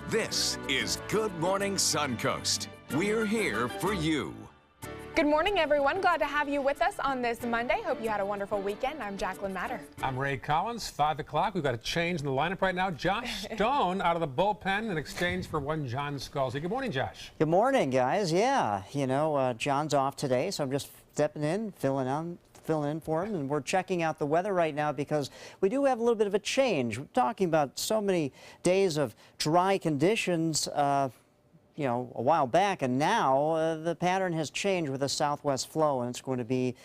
This is Good Morning Suncoast. We're here for you. Good morning, everyone. Glad to have you with us on this Monday. Hope you had a wonderful weekend. I'm Jacqueline Matter. I'm Ray Collins. 5 o'clock. We've got a change in the lineup right now. Josh Stone out of the bullpen in exchange for one John Scalzi. Good morning, Josh. Good morning, guys. Yeah, John's off today, so I'm just stepping in, filling in for him, and we're checking out the weather right now because we do have a little bit of a change. We're talking about so many days of dry conditions, a while back, and now the pattern has changed with a southwest flow, and it's going to be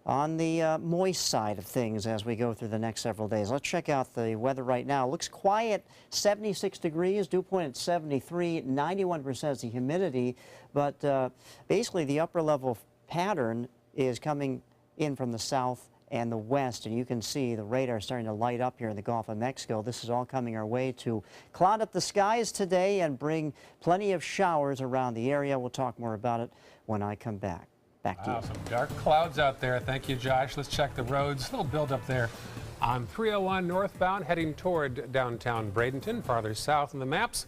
on the moist side of things as we go through the next several days. Let's check out the weather right now. It looks quiet, 76 degrees, dew point at 73, 91% is the humidity, but basically the upper level pattern is coming in from the south and the west, and you can see the radar starting to light up here in the Gulf of Mexico. This is all coming our way to cloud up the skies today and bring plenty of showers around the area. We'll talk more about it when I come back. Back to you. Some dark clouds out there. Thank you, Josh. Let's check the roads. A little buildup there on 301 northbound heading toward downtown Bradenton, farther south in the maps.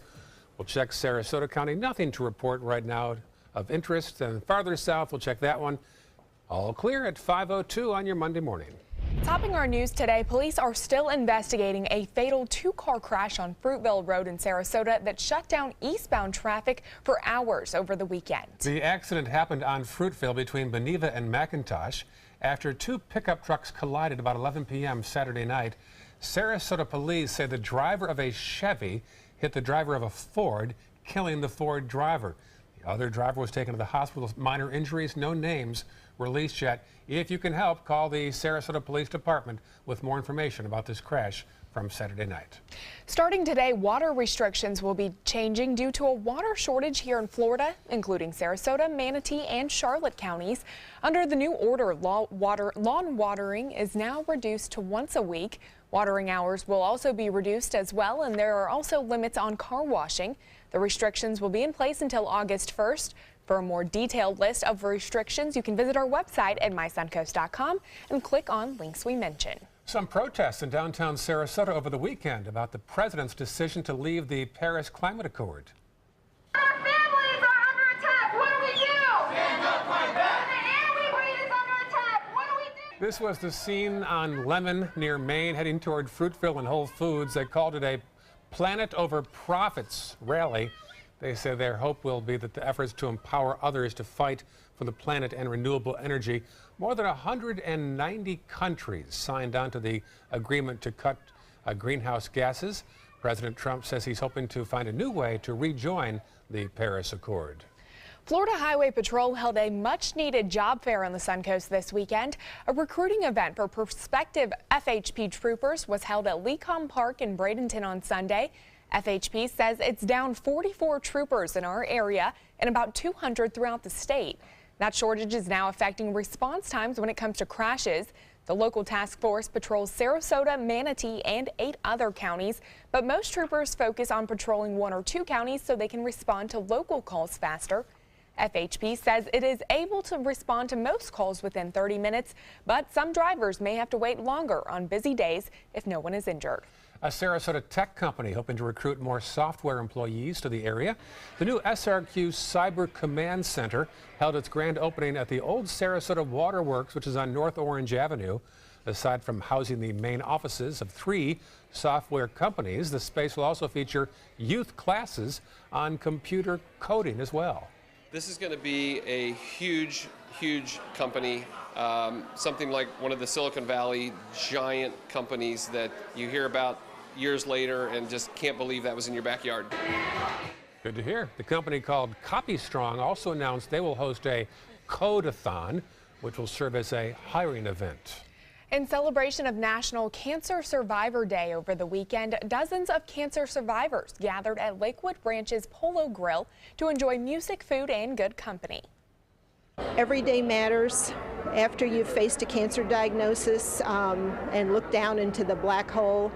We'll check Sarasota County. Nothing to report right now of interest. And farther south, we'll check that one. All clear at 5:02 on your Monday morning. Topping our news today, police are still investigating a fatal two-car crash on Fruitville Road in Sarasota that shut down eastbound traffic for hours over the weekend. The accident happened on Fruitville between Beneva and McIntosh after two pickup trucks collided about 11 p.m. Saturday night. Sarasota police say the driver of a Chevy hit the driver of a Ford, killing the Ford driver. The other driver was taken to the hospital with minor injuries, no names released yet. If you can help, call the Sarasota Police Department with more information about this crash from Saturday night. Starting today, water restrictions will be changing due to a water shortage here in Florida, including Sarasota, Manatee, and Charlotte counties. Under the new order, lawn watering is now reduced to once a week. Watering hours will also be reduced as well, and there are also limits on car washing. The restrictions will be in place until August 1st. For a more detailed list of restrictions, you can visit our website at mysuncoast.com and click on links we mention. Some protests in downtown Sarasota over the weekend about the president's decision to leave the Paris Climate Accord. Our families are under attack. What do we do? Stand up, fight back. The air we breathe is under attack. What do we do? This was the scene on Lemon near Maine heading toward Fruitville and Whole Foods. They called it a Planet Over Profits rally. They say their hope will be that the efforts to empower others to fight for the planet and renewable energy. More than 190 countries signed on to the agreement to cut greenhouse gases. President Trump says he's hoping to find a new way to rejoin the Paris Accord. Florida Highway Patrol held a much-needed job fair on the Suncoast this weekend. A recruiting event for prospective FHP troopers was held at Lecom Park in Bradenton on Sunday. FHP says it's down 44 troopers in our area and about 200 throughout the state. That shortage is now affecting response times when it comes to crashes. The local task force patrols Sarasota, Manatee, and 8 other counties, but most troopers focus on patrolling 1 or 2 counties so they can respond to local calls faster. FHP says it is able to respond to most calls within 30 minutes, but some drivers may have to wait longer on busy days if no one is injured. A Sarasota tech company hoping to recruit more software employees to the area. The new SRQ Cyber Command Center held its grand opening at the old Sarasota Waterworks, which is on North Orange Avenue. Aside from housing the main offices of 3 software companies, the space will also feature youth classes on computer coding as well. This is going to be a huge company, something like one of the Silicon Valley giant companies that you hear about years later and just can't believe that was in your backyard. Good to hear. The company called CopyStrong also announced they will host a Code-a-thon, which will serve as a hiring event. In celebration of National Cancer Survivor Day over the weekend, dozens of cancer survivors gathered at Lakewood Ranch's Polo Grill to enjoy music, food, and good company. Every day matters. After you've faced a cancer diagnosis and look down into the black hole,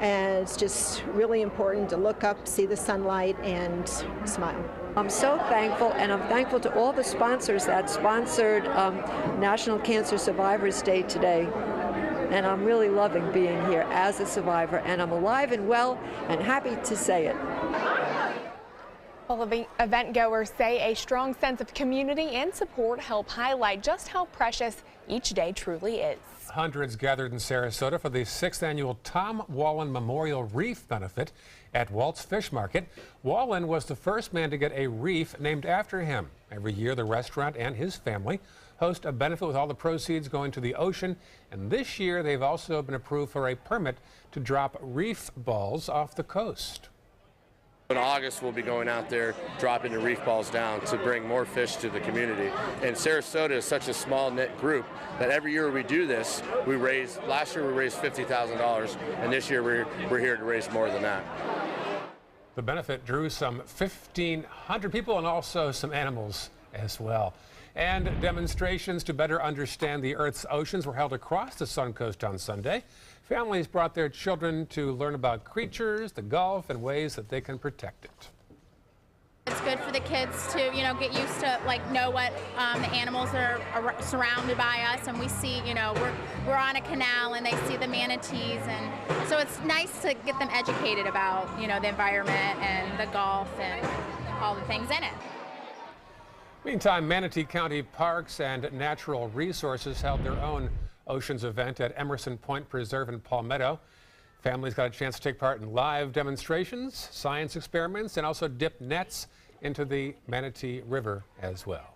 and it's just really important to look up, see the sunlight, and smile. I'm so thankful, and I'm thankful to all the sponsors that sponsored National Cancer Survivors Day today. And I'm really loving being here as a survivor, and I'm alive and well and happy to say it. Well, event goers say a strong sense of community and support help highlight just how precious each day truly is. Hundreds gathered in Sarasota for the 6th annual Tom Wallen Memorial Reef Benefit at Walt's Fish Market. Wallen was the first man to get a reef named after him. Every year, the restaurant and his family host a benefit with all the proceeds going to the ocean. And this year, they've also been approved for a permit to drop reef balls off the coast. In August, we'll be going out there dropping the reef balls down to bring more fish to the community. And Sarasota is such a small knit group that every year we do this, last year we raised $50,000, and this year we're here to raise more than that. The benefit drew some 1,500 people and also some animals as well. And demonstrations to better understand the Earth's oceans were held across the Suncoast on Sunday. Families brought their children to learn about creatures, the Gulf, and ways that they can protect it. It's good for the kids to, get used to, know what the animals that are surrounded by us, and we see, we're on a canal and they see the manatees, and so it's nice to get them educated about, the environment and the Gulf and all the things in it. Meantime, Manatee County Parks and Natural Resources held their own Oceans event at Emerson Point Preserve in Palmetto. Families got a chance to take part in live demonstrations, science experiments, and also dip nets into the Manatee River as well.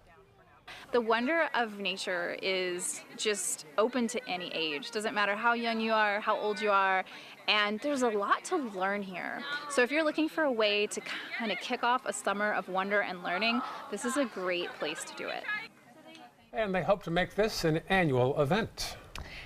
The wonder of nature is just open to any age. Doesn't matter how young you are, how old you are, and there's a lot to learn here. So if you're looking for a way to kind of kick off a summer of wonder and learning, this is a great place to do it. And they hope to make this an annual event.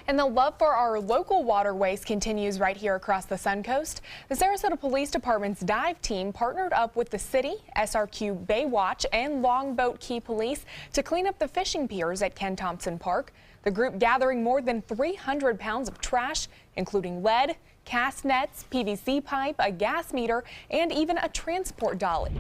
And the love for our local waterways continues right here across the Suncoast. The Sarasota Police Department's dive team partnered up with the city, SRQ Baywatch, and Longboat Key Police to clean up the fishing piers at Ken Thompson Park. The group gathering more than 300 pounds of trash, including lead, cast nets, PVC pipe, a gas meter, and even a transport dolly.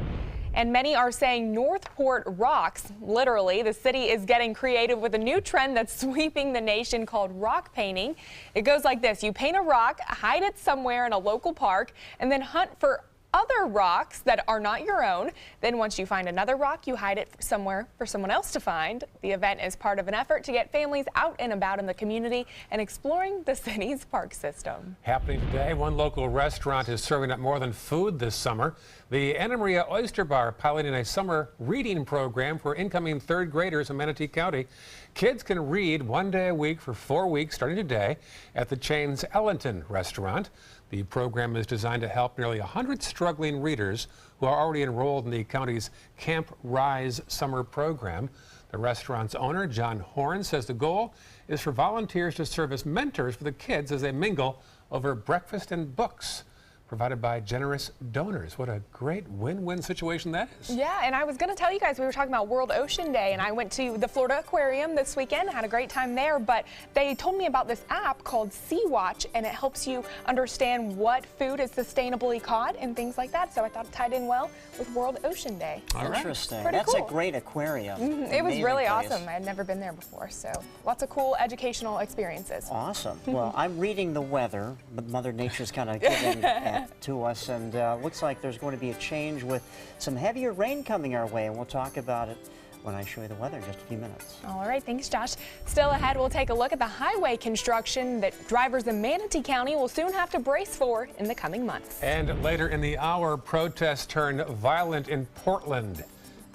And many are saying Northport rocks. Literally, the city is getting creative with a new trend that's sweeping the nation called rock painting. It goes like this. You paint a rock, hide it somewhere in a local park, and then hunt for other rocks that are not your own. Then once you find another rock, you hide it somewhere for someone else to find. The event is part of an effort to get families out and about in the community and exploring the city's park system. Happening today, one local restaurant is serving up more than food this summer. The Anna Maria Oyster Bar piloting a summer reading program for incoming third graders in Manatee County. Kids can read one day a week for 4 weeks starting today at the chain's Ellenton restaurant. The program is designed to help nearly 100 struggling readers who are already enrolled in the county's Camp Rise summer program. The restaurant's owner, John Horn, says the goal is for volunteers to serve as mentors for the kids as they mingle over breakfast and books provided by generous donors. What a great win-win situation that is. Yeah, and I was going to tell you guys, we were talking about World Ocean Day, and I went to the Florida Aquarium this weekend, had a great time there, but they told me about this app called Sea Watch, and it helps you understand what food is sustainably caught and things like that, so I thought it tied in well with World Ocean Day. All right. Interesting. Pretty That's cool. a great aquarium. It was really place. awesome. I had never been there before, so lots of cool educational experiences. Awesome. Well, I'm reading the weather, but Mother Nature's kind of giving to us, and looks like there's going to be a change with some heavier rain coming our way, and we'll talk about it when I show you the weather in just a few minutes. All right, thanks, Josh. Still ahead, we'll take a look at the highway construction that drivers in Manatee County will soon have to brace for in the coming months. And later in the hour, protests turn violent in Portland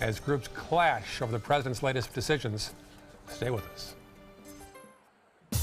as groups clash over the president's latest decisions. Stay with us.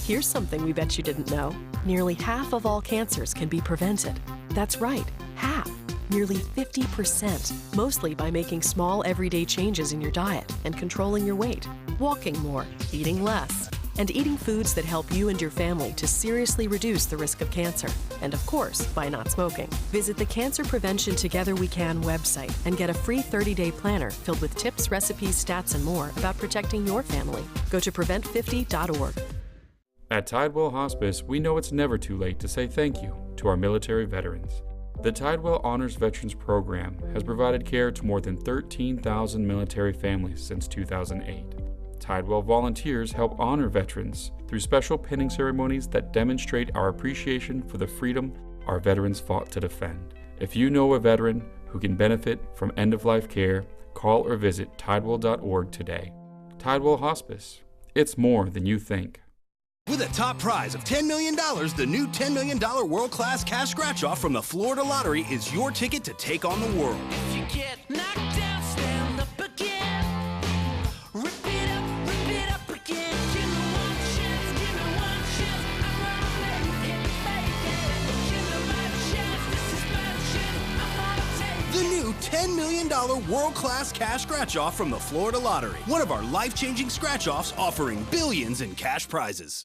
Here's something we bet you didn't know. Nearly half of all cancers can be prevented. That's right, half. Nearly 50%, mostly by making small everyday changes in your diet and controlling your weight, walking more, eating less, and eating foods that help you and your family to seriously reduce the risk of cancer. And of course, by not smoking. Visit the Cancer Prevention Together We Can website and get a free 30-day planner filled with tips, recipes, stats, and more about protecting your family. Go to prevent50.org. At Tidewell Hospice, we know it's never too late to say thank you to our military veterans. The Tidewell Honors Veterans Program has provided care to more than 13,000 military families since 2008. Tidewell volunteers help honor veterans through special pinning ceremonies that demonstrate our appreciation for the freedom our veterans fought to defend. If you know a veteran, who can benefit from end-of-life care, call or visit tidewell.org today. Tidewell Hospice. It's more than you think. With a top prize of $10 million, the new $10 million world-class cash scratch-off from the Florida Lottery is your ticket to take on the world. If you get knocked down, stand up again. Rip it up again. Give me one chance, I'm gonna make it. Give me my chance, this is my chance, I'm gonna take it. The new $10 million world-class cash scratch-off from the Florida Lottery. One of our life-changing scratch-offs offering billions in cash prizes.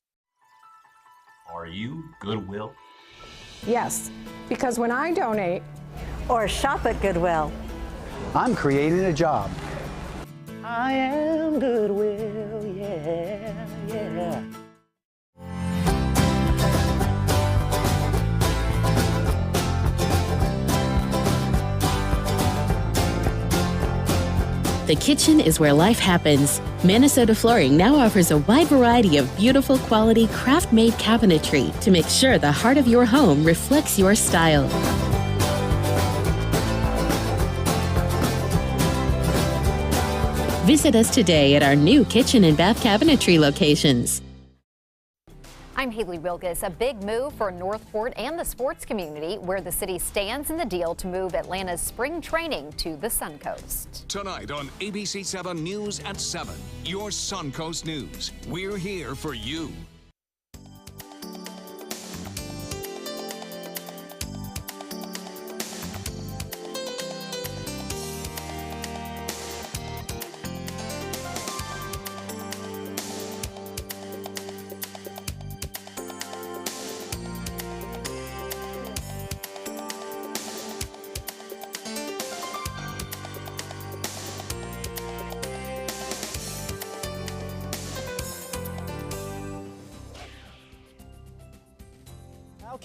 Are you Goodwill? Yes, because when I donate or shop at Goodwill, I'm creating a job. I am Goodwill, yeah, yeah. The kitchen is where life happens. Minnesota Flooring now offers a wide variety of beautiful quality craft-made cabinetry to make sure the heart of your home reflects your style. Visit us today at our new kitchen and bath cabinetry locations. I'm Haley Wilkes. A big move for Northport and the sports community, where the city stands in the deal to move Atlanta's spring training to the Suncoast. Tonight on ABC 7 News at 7, your Suncoast News. We're here for you.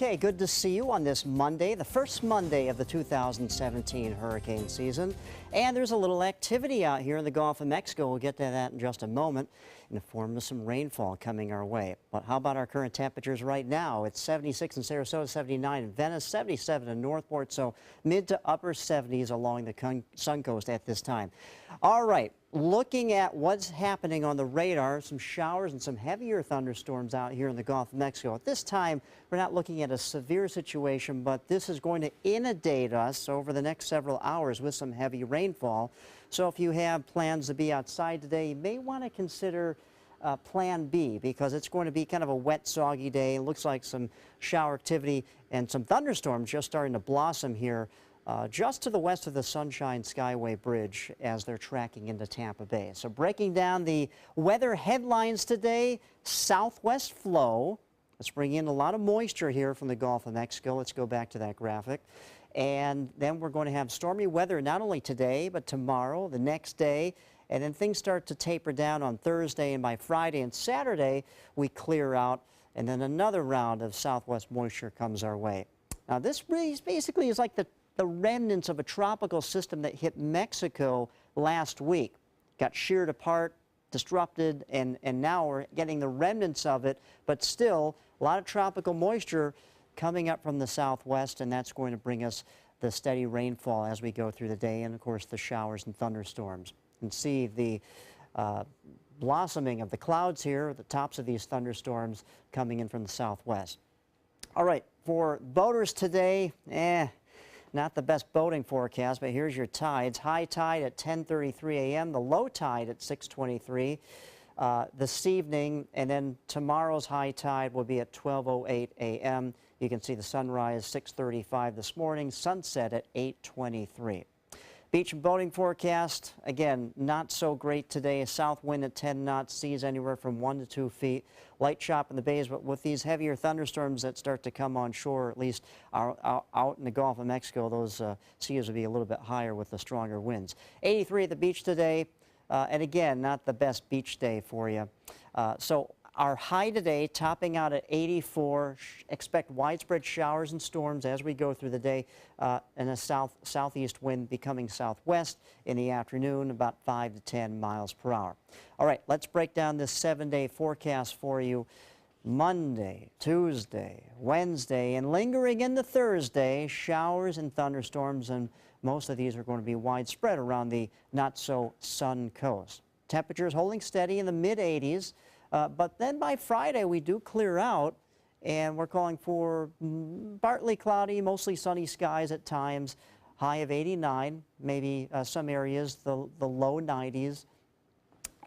Okay, good to see you on this Monday, the first Monday of the 2017 hurricane season. And there's a little activity out here in the Gulf of Mexico. We'll get to that in just a moment in the form of some rainfall coming our way. But how about our current temperatures right now? It's 76 in Sarasota, 79 in Venice, 77 in Northport, so mid to upper 70s along the Suncoast at this time. All right, looking at what's happening on the radar, some showers and some heavier thunderstorms out here in the Gulf of Mexico. At this time, we're not looking at a severe situation, but this is going to inundate us over the next several hours with some heavy rainfall. So if you have plans to be outside today, you may want to consider Plan B, because it's going to be kind of a wet, soggy day. It looks like some shower activity and some thunderstorms just starting to blossom here just to the west of the Sunshine Skyway Bridge as they're tracking into Tampa Bay. So breaking down the weather headlines today, southwest flow. Let's bring in a lot of moisture here from the Gulf of Mexico. Let's go back to that graphic. And then we're going to have stormy weather not only today, but tomorrow, the next day. And then things start to taper down on Thursday, and by Friday and Saturday, we clear out. And then another round of southwest moisture comes our way. Now, this really basically is like the remnants of a tropical system that hit Mexico last week. Got sheared apart, disrupted, and now we're getting the remnants of it, but still a lot of tropical moisture coming up from the southwest, and that's going to bring us the steady rainfall as we go through the day, and of course the showers and thunderstorms. And see the blossoming of the clouds here, the tops of these thunderstorms coming in from the southwest. All right, for boaters today, not the best boating forecast, but here's your tides. High tide at 10:33 a.m., the low tide at 6:23 this evening, and then tomorrow's high tide will be at 12:08 a.m. You can see the sunrise 6:35 this morning, sunset at 8:23. Beach and boating forecast, again, not so great today. A south wind at 10 knots, seas anywhere from 1 to 2 feet. Light chop in the bays, but with these heavier thunderstorms that start to come on shore, at least out in the Gulf of Mexico, those seas will be a little bit higher with the stronger winds. 83 at the beach today, and again, not the best beach day for you. So our high today topping out at 84. Expect widespread showers and storms as we go through the day, and a southeast wind becoming southwest in the afternoon, about 5 to 10 miles per hour. All right, let's break down this 7-day forecast for you. Monday, Tuesday, Wednesday, and lingering into Thursday, showers and thunderstorms, and most of these are going to be widespread around the not-so-sun coast. Temperatures holding steady in the mid-80s, but then by Friday we do clear out, and we're calling for partly cloudy, mostly sunny skies at times, high of 89, maybe some areas the low 90s.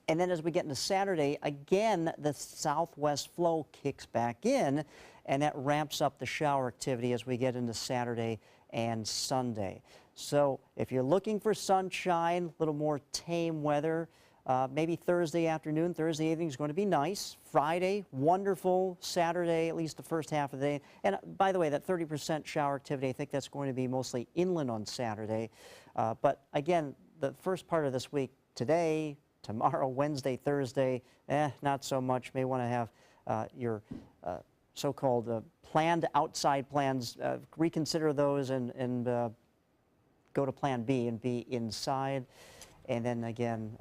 And then as we get into Saturday, again, the southwest flow kicks back in, and that ramps up the shower activity as we get into Saturday and Sunday. So if you're looking for sunshine, a little more tame weather, maybe Thursday afternoon, Thursday evening is going to be nice. Friday, wonderful. Saturday, at least the first half of the day. And by the way, that 30% shower activity, I think that's going to be mostly inland on Saturday. But again, the first part of this week, today, tomorrow, Wednesday, Thursday, not so much. May want to have your so-called planned outside plans, reconsider those and go to plan B and be inside. And then again,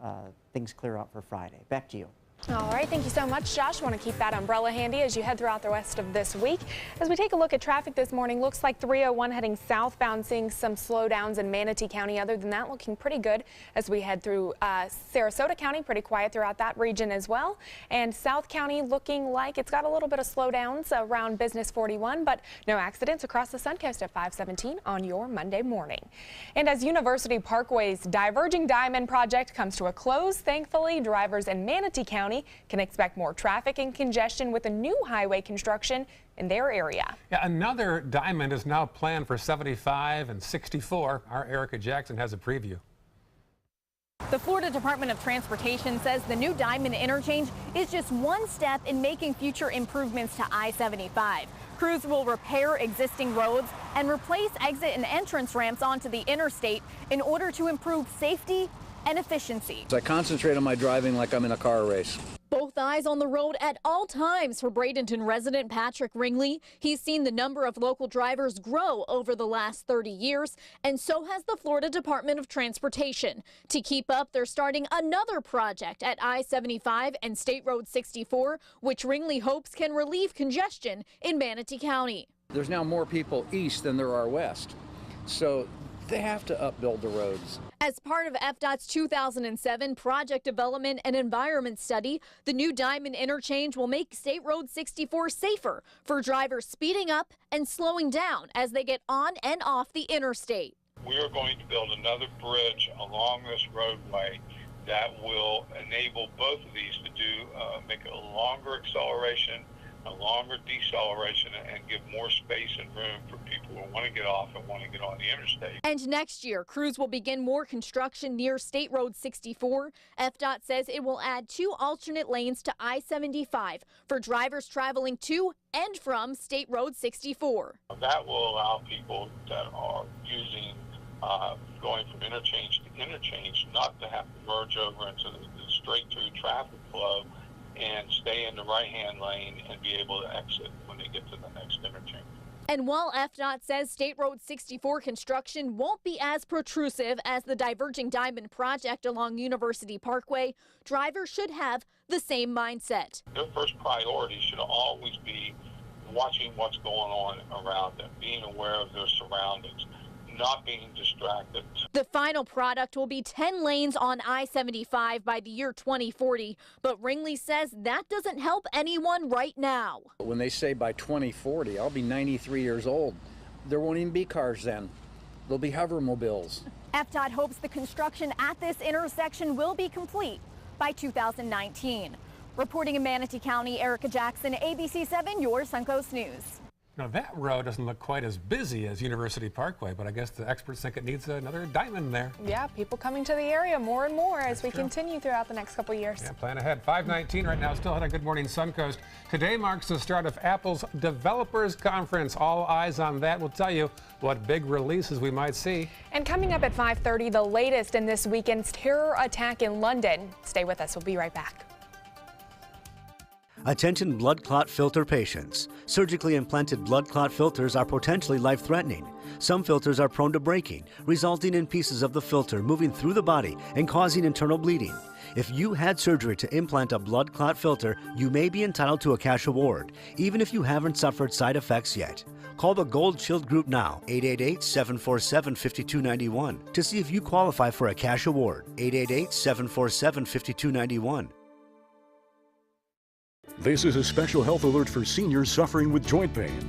things clear out for Friday. Back to you. All right, thank you so much, Josh. Want to keep that umbrella handy as you head throughout the rest of this week. As we take a look at traffic this morning, looks like 301 heading southbound, seeing some slowdowns in Manatee County. Other than that, looking pretty good as we head through Sarasota County, pretty quiet throughout that region as well. And South County looking like it's got a little bit of slowdowns around Business 41, but no accidents across the Suncoast at 517 on your Monday morning. And as University Parkway's Diverging Diamond project comes to a close, thankfully, drivers in Manatee County can expect more traffic and congestion with a new highway construction in their area. Yeah, another diamond is now planned for 75 and 64. Our Erica Jackson has a preview. The Florida Department of Transportation says the new diamond interchange is just one step in making future improvements to I-75. Crews will repair existing roads and replace exit and entrance ramps onto the interstate in order to improve safety and efficiency. I concentrate on my driving like I'm in a car race. Both eyes on the road at all times for Bradenton resident Patrick Ringley. He's seen the number of local drivers grow over the last 30 years, and so has the Florida Department of Transportation. To keep up, they're starting another project at I-75 and State Road 64, which Ringley hopes can relieve congestion in Manatee County. There's now more people east than there are west, so they have to upbuild the roads. As part of FDOT's 2007 Project Development and Environment Study, the new Diamond Interchange will make State Road 64 safer for drivers speeding up and slowing down as they get on and off the interstate. We are going to build another bridge along this roadway that will enable both of these to make a longer acceleration, a longer deceleration, and give more space and room for people who want to get off and want to get on the interstate. And next year, crews will begin more construction near State Road 64. FDOT says it will add 2 alternate lanes to I-75 for drivers traveling to and from State Road 64. That will allow people that are using going from interchange to interchange not to have to merge over into the straight-through traffic flow and stay in the right-hand lane and be able to exit when they get to the next interchange. And while FDOT says State Road 64 construction won't be as protrusive as the Diverging Diamond project along University Parkway, drivers should have the same mindset. Their first priority should always be watching what's going on around them, being aware of their surroundings, not being distracted. The final product will be 10 lanes on I-75 by the year 2040, but Ringley says that doesn't help anyone right now. When they say by 2040, I'll be 93 years old. There won't even be cars then. There'll be hovermobiles. FDOT hopes the construction at this intersection will be complete by 2019. Reporting in Manatee County, Erica Jackson, ABC 7, your Suncoast News. Now, that road doesn't look quite as busy as University Parkway, but I guess the experts think it needs another diamond there. Yeah, people coming to the area more and more as we continue throughout the next couple years. Yeah, plan ahead. 5:19 right now, still had a Good Morning Suncoast. Today marks the start of Apple's Developers Conference. All eyes on that. We'll tell you what big releases we might see. And coming up at 5:30, the latest in this weekend's terror attack in London. Stay with us. We'll be right back. Attention blood clot filter patients. Surgically implanted blood clot filters are potentially life-threatening. Some filters are prone to breaking, resulting in pieces of the filter moving through the body and causing internal bleeding. If you had surgery to implant a blood clot filter, you may be entitled to a cash award, even if you haven't suffered side effects yet. Call the Gold Shield Group now, 888-747-5291, to see if you qualify for a cash award, 888-747-5291. This is a special health alert for seniors suffering with joint pain.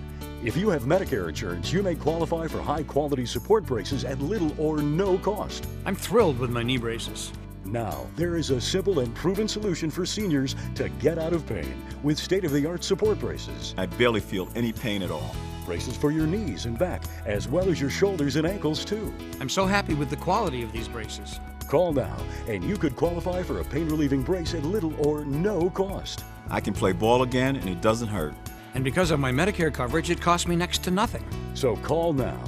If you have Medicare insurance, you may qualify for high-quality support braces at little or no cost. I'm thrilled with my knee braces. Now, there is a simple and proven solution for seniors to get out of pain with state-of-the-art support braces. I barely feel any pain at all. Braces for your knees and back, as well as your shoulders and ankles, too. I'm so happy with the quality of these braces. Call now, and you could qualify for a pain-relieving brace at little or no cost. I can play ball again, and it doesn't hurt. And because of my Medicare coverage, it costs me next to nothing. So call now.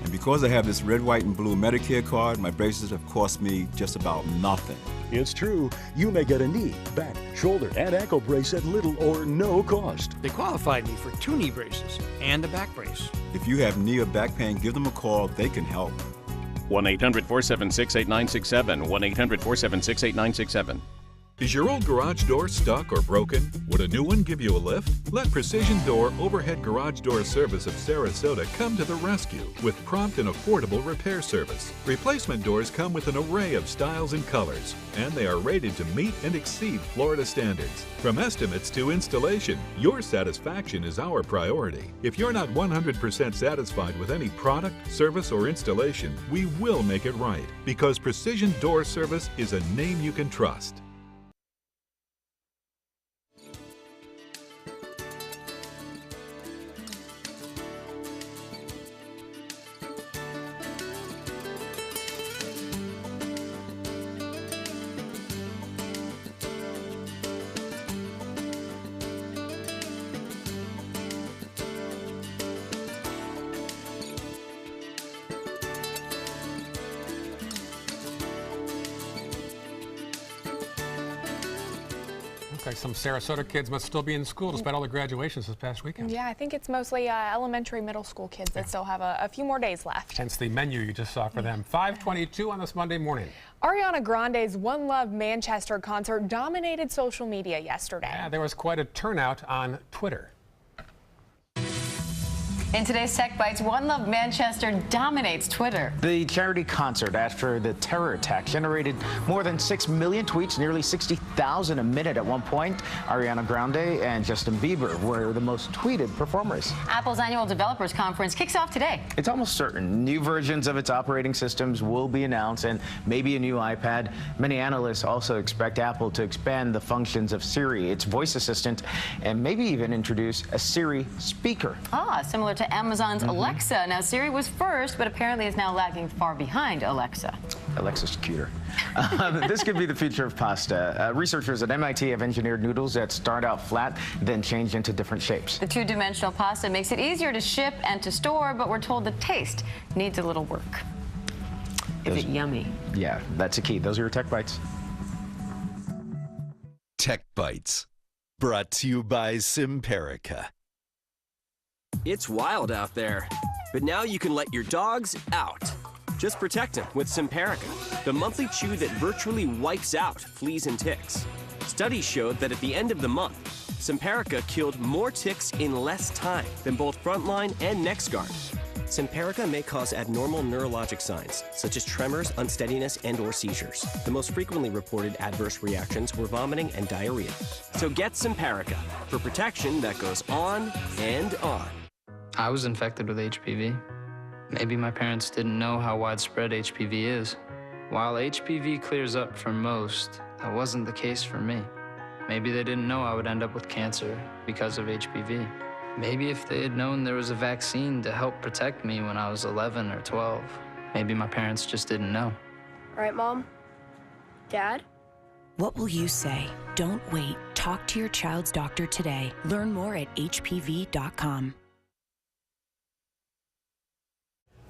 And because I have this red, white, and blue Medicare card, my braces have cost me just about nothing. It's true. You may get a knee, back, shoulder, and ankle brace at little or no cost. They qualified me for 2 knee braces and a back brace. If you have knee or back pain, give them a call. They can help. 1-800-476-8967. 1-800-476-8967. Is your old garage door stuck or broken? Would a new one give you a lift? Let Precision Door Overhead Garage Door Service of Sarasota come to the rescue with prompt and affordable repair service. Replacement doors come with an array of styles and colors, and they are rated to meet and exceed Florida standards. From estimates to installation, your satisfaction is our priority. If you're not 100% satisfied with any product, service, or installation, we will make it right, because Precision Door Service is a name you can trust. Looks like some Sarasota kids must still be in school despite all the graduations this past weekend. Yeah, I think it's mostly elementary, middle school kids that still have a few more days left. Hence the menu you just saw for them. 5:22 on this Monday morning. Ariana Grande's One Love Manchester concert dominated social media yesterday. Yeah, there was quite a turnout on Twitter. In today's Tech Bites, One Love Manchester dominates Twitter. The charity concert after the terror attack generated more than 6 million tweets, nearly 60,000 a minute at one point. Ariana Grande and Justin Bieber were the most tweeted performers. Apple's annual developers conference kicks off today. It's almost certain new versions of its operating systems will be announced, and maybe a new iPad. Many analysts also expect Apple to expand the functions of Siri, its voice assistant, and maybe even introduce a Siri speaker. Similar to Amazon's Alexa. Now, Siri was first, but apparently is now lagging far behind Alexa. Alexa's cuter. This could be the future of pasta. Researchers at MIT have engineered noodles that start out flat, then change into different shapes. The two-dimensional pasta makes it easier to ship and to store, but we're told the taste needs a little work. Is it yummy? Yeah, that's a key. Those are your Tech Bites. Tech Bites, brought to you by Simparica. It's wild out there, but now you can let your dogs out. Just protect them with Simparica, the monthly chew that virtually wipes out fleas and ticks. Studies showed that at the end of the month, Simparica killed more ticks in less time than both Frontline and NexGard. Simparica may cause abnormal neurologic signs, such as tremors, unsteadiness, and/or seizures. The most frequently reported adverse reactions were vomiting and diarrhea. So get Simparica for protection that goes on and on. I was infected with HPV. Maybe my parents didn't know how widespread HPV is. While HPV clears up for most, that wasn't the case for me. Maybe they didn't know I would end up with cancer because of HPV. Maybe if they had known there was a vaccine to help protect me when I was 11 or 12, maybe my parents just didn't know. All right, Mom? Dad? What will you say? Don't wait. Talk to your child's doctor today. Learn more at hpv.com.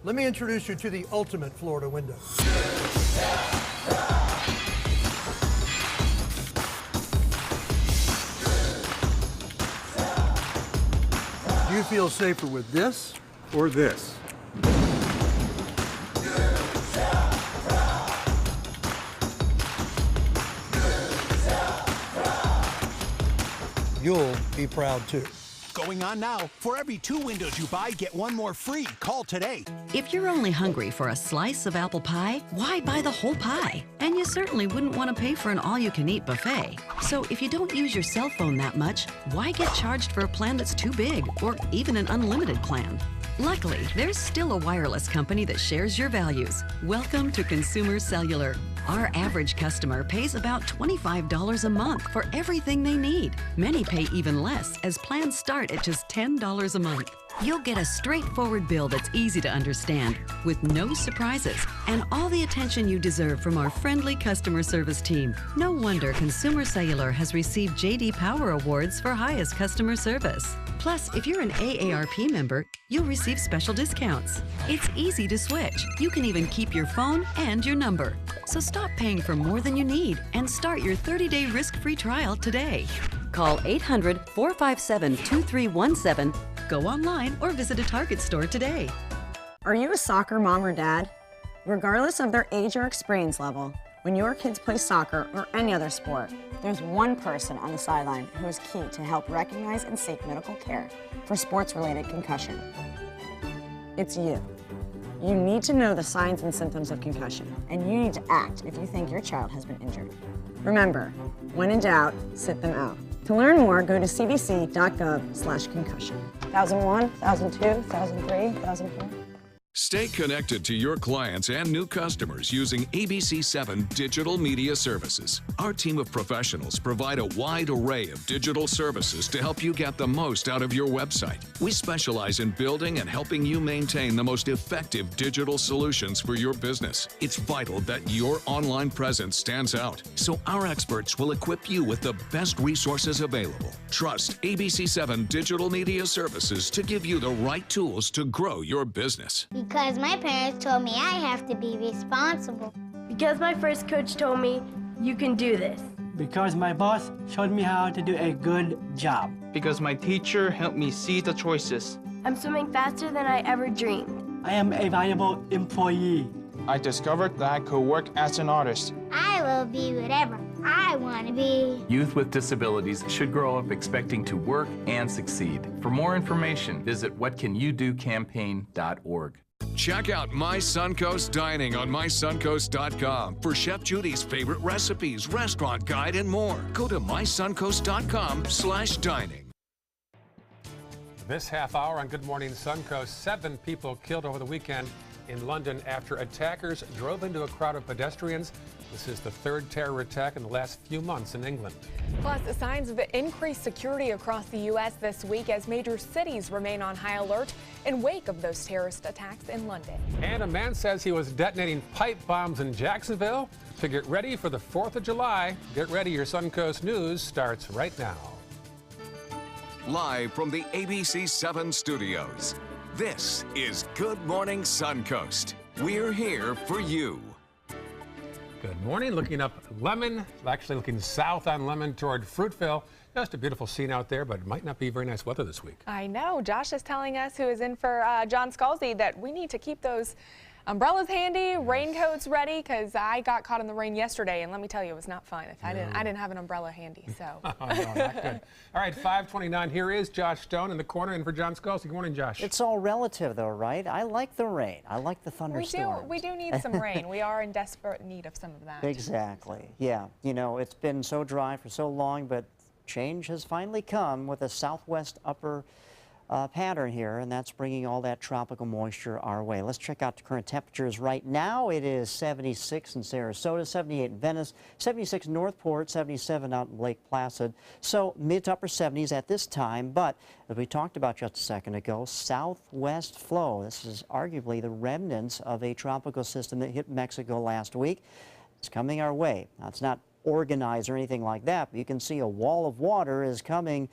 Let me introduce you to the ultimate Florida window. feel safer with this or this? You'll be proud too. Going on now. For every 2 windows you buy, get 1 more free. Call today. If you're only hungry for a slice of apple pie, why buy the whole pie? And you certainly wouldn't want to pay for an all-you-can-eat buffet. So if you don't use your cell phone that much, why get charged for a plan that's too big or even an unlimited plan? Luckily, there's still a wireless company that shares your values. Welcome to Consumer Cellular. Our average customer pays about $25 a month for everything they need. Many pay even less, as plans start at just $10 a month. You'll get a straightforward bill that's easy to understand, with no surprises, and all the attention you deserve from our friendly customer service team. No wonder Consumer Cellular has received J.D. Power Awards for highest customer service. Plus, if you're an AARP member, you'll receive special discounts. It's easy to switch. You can even keep your phone and your number. So stop paying for more than you need and start your 30-day risk-free trial today. Call 800-457-2317, go online, or visit a Target store today. Are you a soccer mom or dad? Regardless of their age or experience level, when your kids play soccer or any other sport, there's one person on the sideline who is key to help recognize and seek medical care for sports-related concussion. It's you. You need to know the signs and symptoms of concussion, and you need to act if you think your child has been injured. Remember, when in doubt, sit them out. To learn more, go to cdc.gov/concussion. 1001, 1002, 1003, 1004. Stay connected to your clients and new customers using ABC7 Digital Media Services. Our team of professionals provide a wide array of digital services to help you get the most out of your website. We specialize in building and helping you maintain the most effective digital solutions for your business. It's vital that your online presence stands out, so our experts will equip you with the best resources available. Trust ABC7 Digital Media Services to give you the right tools to grow your business. Because my parents told me I have to be responsible. Because my first coach told me, you can do this. Because my boss showed me how to do a good job. Because my teacher helped me see the choices. I'm swimming faster than I ever dreamed. I am a valuable employee. I discovered that I could work as an artist. I will be whatever I want to be. Youth with disabilities should grow up expecting to work and succeed. For more information, visit whatcanyoudocampaign.org. Check out My Suncoast Dining on mysuncoast.com for Chef Judy's favorite recipes, restaurant guide, and more. Go to mysuncoast.com/dining. This half hour on Good Morning Suncoast, 7 people killed over the weekend in London after attackers drove into a crowd of pedestrians. This is the 3rd terror attack in the last few months in England. Plus, signs of increased security across the U.S. this week as major cities remain on high alert in wake of those terrorist attacks in London. And a man says he was detonating pipe bombs in Jacksonville to get ready for the 4th of July. Get ready, your Suncoast News starts right now. Live from the ABC7 studios, this is Good Morning Suncoast. We're here for you. Good morning. Looking up Lemon, actually looking south on Lemon toward Fruitville. Just a beautiful scene out there, but it might not be very nice weather this week. I know. Josh is telling us, who is in for John Scalzi, that we need to keep those umbrellas handy, raincoats ready, because I got caught in the rain yesterday, and let me tell you, it was not fun. I didn't have an umbrella handy, so. Oh, no, not good. All right, 5:29. Here is Josh Stone in the corner, and for John Scalzi. Good morning, Josh. It's all relative, though, right? I like the rain. I like the thunderstorms. We do need some rain. We are in desperate need of some of that. Exactly. Yeah. You know, it's been so dry for so long, but change has finally come with a southwest upper pattern here, and that's bringing all that tropical moisture our way. Let's check out the current temperatures right now. It is 76 in Sarasota, 78 in Venice, 76 in Northport, 77 out in Lake Placid. So mid to upper 70s at this time, but as we talked about just a second ago, southwest flow. This is arguably the remnants of a tropical system that hit Mexico last week. It's coming our way. Now, it's not organized or anything like that, but you can see a wall of water is coming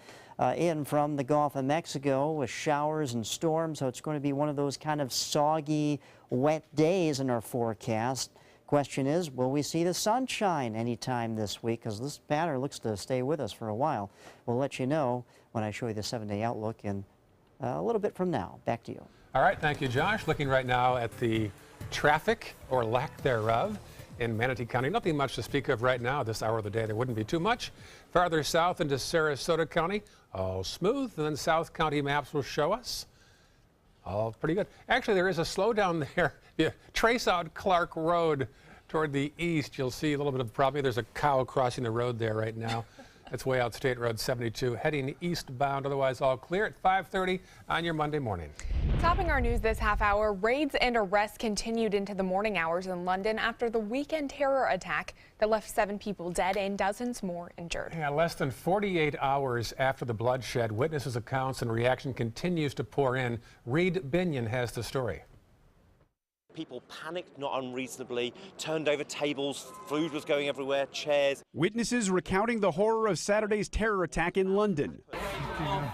in from the Gulf of Mexico with showers and storms, so it's going to be one of those kind of soggy, wet days in our forecast. Question is, will we see the sunshine anytime this week? Because this pattern looks to stay with us for a while. We'll let you know when I show you the 7-day outlook in a little bit from now. Back to you. All right, thank you, Josh. Looking right now at the traffic, or lack thereof, in Manatee County. Nothing much to speak of right now. This hour of the day, there wouldn't be too much. Farther south into Sarasota County, all smooth, and then South County maps will show us all pretty good. Actually, there is a slowdown there. You trace out Clark Road toward the east, you'll see a little bit of problem. There's a cow crossing the road there right now. That's way out State Road 72, heading eastbound. Otherwise, all clear at 5:30 on your Monday morning. Topping our news this half hour, raids and arrests continued into the morning hours in London after the weekend terror attack that left 7 people dead and dozens more injured. Yeah, less than 48 hours after the bloodshed, witnesses' accounts and reaction continues to pour in. Reed Binion has the story. People panicked not unreasonably, turned over tables, food was going everywhere, chairs. Witnesses recounting the horror of Saturday's terror attack in London. I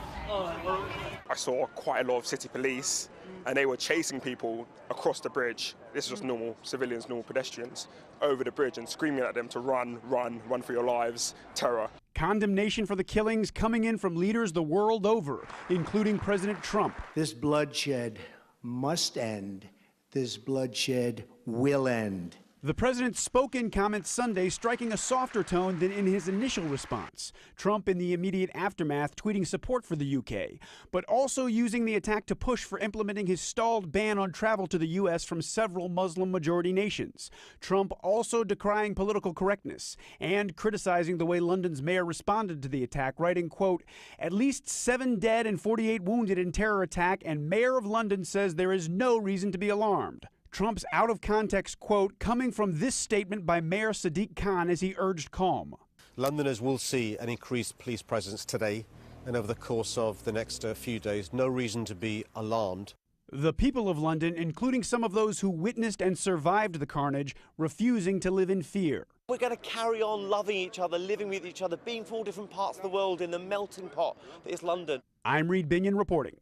saw quite a lot of city police and they were chasing people across the bridge. This is just normal civilians, normal pedestrians, over the bridge and screaming at them to run, run, run for your lives. Terror. Condemnation for the killings coming in from leaders the world over, including President Trump. This bloodshed must end. This bloodshed will end. The president spoke in comments Sunday, striking a softer tone than in his initial response. Trump, in the immediate aftermath, tweeting support for the UK, but also using the attack to push for implementing his stalled ban on travel to the U.S. from several Muslim-majority nations. Trump also decrying political correctness and criticizing the way London's mayor responded to the attack, writing, quote, "At least 7 dead and 48 wounded in terror attack, and Mayor of London says there is no reason to be alarmed." Trump's out-of-context quote coming from this statement by Mayor Sadiq Khan as he urged calm. Londoners will see an increased police presence today and over the course of the next few days. No reason to be alarmed. The people of London, including some of those who witnessed and survived the carnage, refusing to live in fear. We're going to carry on loving each other, living with each other, being from all different parts of the world in the melting pot that is London. I'm Reed Binion reporting.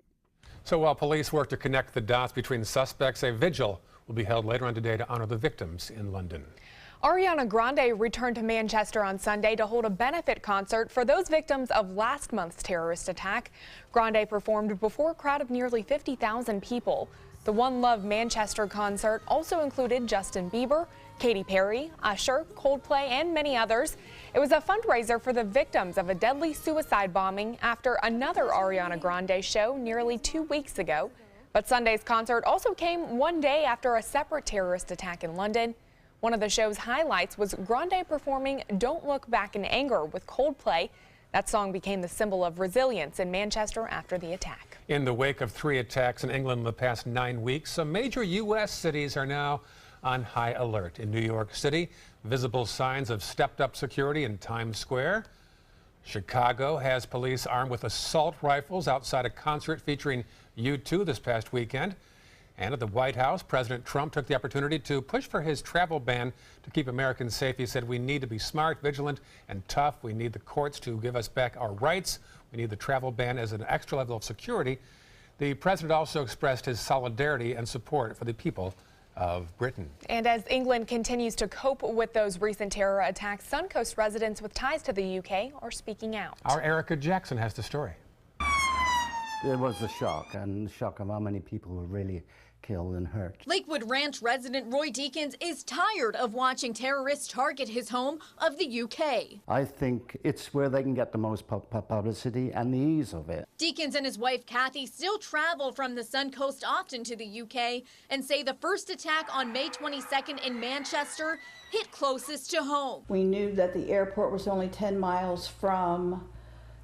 So while police work to connect the dots between suspects, a vigil will be held later on today to honor the victims in London. Ariana Grande returned to Manchester on Sunday to hold a benefit concert for those victims of last month's terrorist attack. Grande performed before a crowd of nearly 50,000 people. The One Love Manchester concert also included Justin Bieber, Katy Perry, Usher, Coldplay, and many others. It was a fundraiser for the victims of a deadly suicide bombing after another Ariana Grande show nearly 2 weeks ago. But Sunday's concert also came one day after a separate terrorist attack in London. One of the show's highlights was Grande performing Don't Look Back in Anger with Coldplay. That song became the symbol of resilience in Manchester after the attack. In the wake of 3 attacks in England in the past 9 weeks, some major U.S. cities are now on high alert. In New York City, visible signs of stepped-up security in Times Square. Chicago has police armed with assault rifles outside a concert featuring U2 this past weekend. And at the White House, President Trump took the opportunity to push for his travel ban to keep Americans safe. He said, "We need to be smart, vigilant, and tough. We need the courts to give us back our rights. We need the travel ban as an extra level of security." The president also expressed his solidarity and support for the people of Britain. And as England continues to cope with those recent terror attacks, Suncoast residents with ties to the UK are speaking out. Our Erica Jackson has the story. There was the shock, and the shock of how many people were really killed and hurt. Lakewood Ranch resident Roy Deakins is tired of watching terrorists target his home of the UK. I think it's where they can get the most publicity and the ease of it. Deakins and his wife Kathy still travel from the Suncoast often to the UK and say the first attack on May 22nd in Manchester hit closest to home. We knew that the airport was only 10 miles from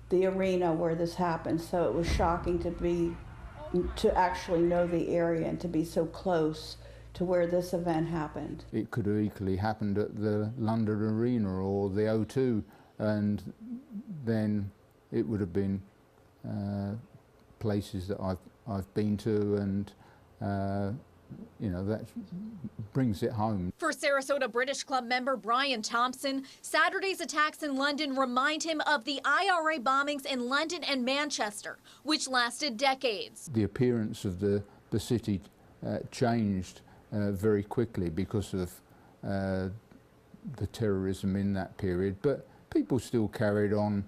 the arena where this happened, so it was shocking to actually know the area and to be so close to where this event happened. It could have equally happened at the London Arena or the O2, and then it would have been places that I've been to, and you know, that brings it home. For Sarasota British Club member Brian Thompson, Saturday's attacks in London remind him of the IRA bombings in London and Manchester, which lasted decades. The appearance of the city changed very quickly because of the terrorism in that period, but people still carried on.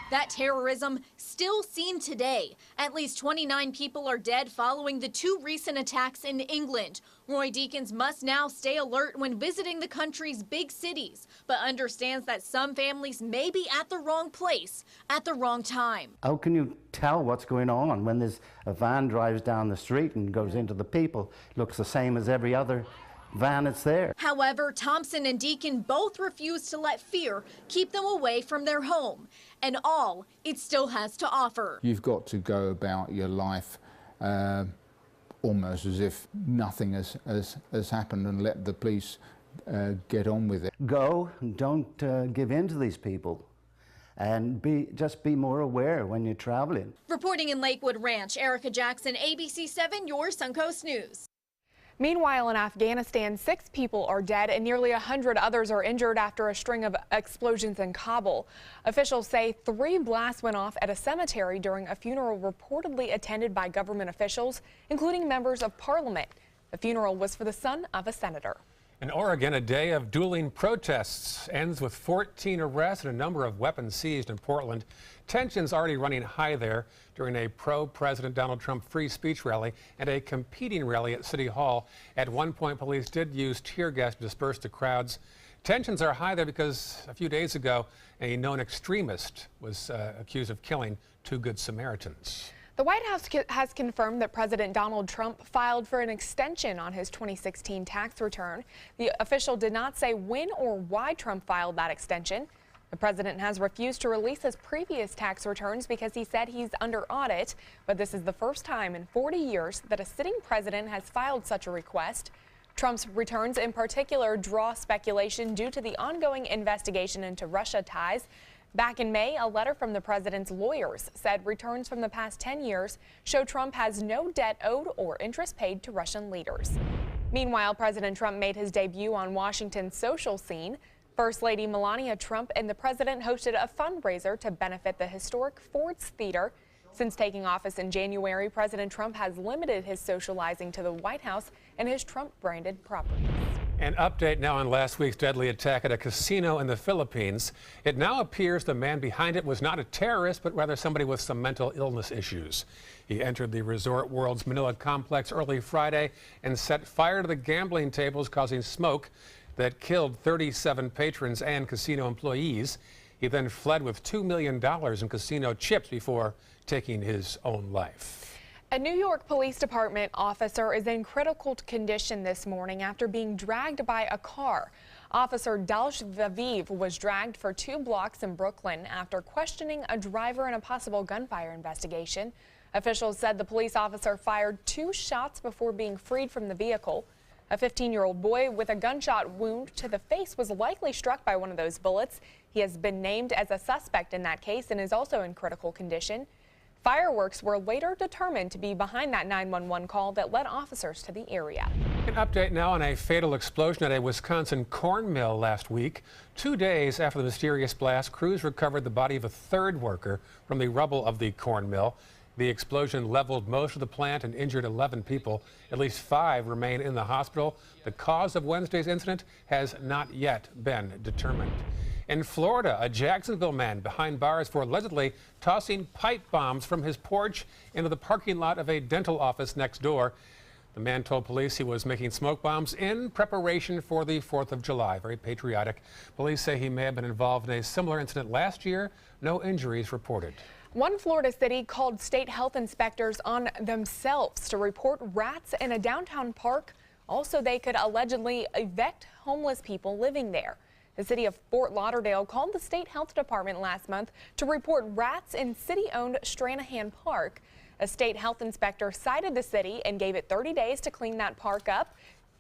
That terrorism still seen today. At least 29 people are dead following the 2 recent attacks in England. Roy Deakins must now stay alert when visiting the country's big cities, but understands that some families may be at the wrong place at the wrong time. How can you tell what's going on when there's a van drives down the street and goes into the people? Looks the same as every other van that's there. However, Thompson and Deacon both refuse to let fear keep them away from their home and all it still has to offer. You've got to go about your life almost as if nothing has happened and let the police get on with it. Go, don't give in to these people. And just be more aware when you're traveling. Reporting in Lakewood Ranch, Erica Jackson, ABC 7, your Suncoast News. Meanwhile, in Afghanistan, 6 people are dead and nearly 100 others are injured after a string of explosions in Kabul. Officials say 3 blasts went off at a cemetery during a funeral reportedly attended by government officials, including members of parliament. The funeral was for the son of a senator. In Oregon, a day of dueling protests ends with 14 arrests and a number of weapons seized in Portland. Tensions already running high there during a pro-President Donald Trump free speech rally and a competing rally at City Hall. At one point, police did use tear gas to disperse the crowds. Tensions are high there because a few days ago, a known extremist was accused of killing 2 Good Samaritans. The White House has confirmed that President Donald Trump filed for an extension on his 2016 tax return. The official did not say when or why Trump filed that extension. The president has refused to release his previous tax returns because he said he's under audit, but this is the first time in 40 years that a sitting president has filed such a request. Trump's returns in particular draw speculation due to the ongoing investigation into Russia ties. Back in May, a letter from the president's lawyers said returns from the past 10 years show Trump has no debt owed or interest paid to Russian leaders. Meanwhile, President Trump made his debut on Washington's social scene. First Lady Melania Trump and the president hosted a fundraiser to benefit the historic Ford's Theater. Since taking office in January, President Trump has limited his socializing to the White House and his Trump-branded properties. An update now on last week's deadly attack at a casino in the Philippines. It now appears the man behind it was not a terrorist, but rather somebody with some mental illness issues. He entered the Resort World's Manila complex early Friday and set fire to the gambling tables, causing smoke that killed 37 patrons and casino employees. He then fled with $2 million in casino chips before taking his own life. A New York Police Department officer is in critical condition this morning after being dragged by a car. Officer Dalsh Vaviv was dragged for 2 blocks in Brooklyn after questioning a driver in a possible gunfire investigation. Officials said the police officer fired 2 shots before being freed from the vehicle. A 15-year-old boy with a gunshot wound to the face was likely struck by one of those bullets. He has been named as a suspect in that case and is also in critical condition. Fireworks were later determined to be behind that 911 call that led officers to the area. An update now on a fatal explosion at a Wisconsin corn mill last week. 2 days after the mysterious blast, crews recovered the body of a 3rd worker from the rubble of the corn mill. The explosion leveled most of the plant and injured 11 people. At least 5 remain in the hospital. The cause of Wednesday's incident has not yet been determined. In Florida, a Jacksonville man behind bars for allegedly tossing pipe bombs from his porch into the parking lot of a dental office next door. The man told police he was making smoke bombs in preparation for the 4th of July. Very patriotic. Police say he may have been involved in a similar incident last year. No injuries reported. One Florida city called state health inspectors on themselves to report rats in a downtown park. Also, they could allegedly evict homeless people living there. The city of Fort Lauderdale called the state health department last month to report rats in city-owned Stranahan Park. A state health inspector cited the city and gave it 30 days to clean that park up.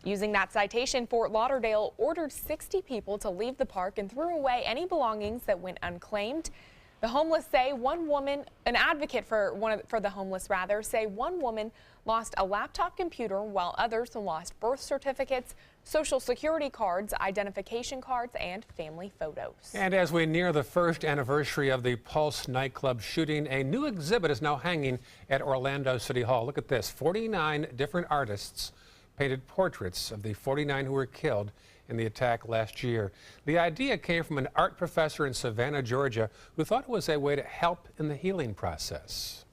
Using that citation, Fort Lauderdale ordered 60 people to leave the park and threw away any belongings that went unclaimed. The homeless say one woman, an advocate for the homeless rather, say one woman lost a laptop computer while others lost birth certificates, social security cards, identification cards, and family photos. And as we near the 1st anniversary of the Pulse nightclub shooting, a new exhibit is now hanging at Orlando City Hall. Look at this, 49 different artists painted portraits of the 49 who were killed in the attack last year. The idea came from an art professor in Savannah, Georgia, who thought it was a way to help in the healing process.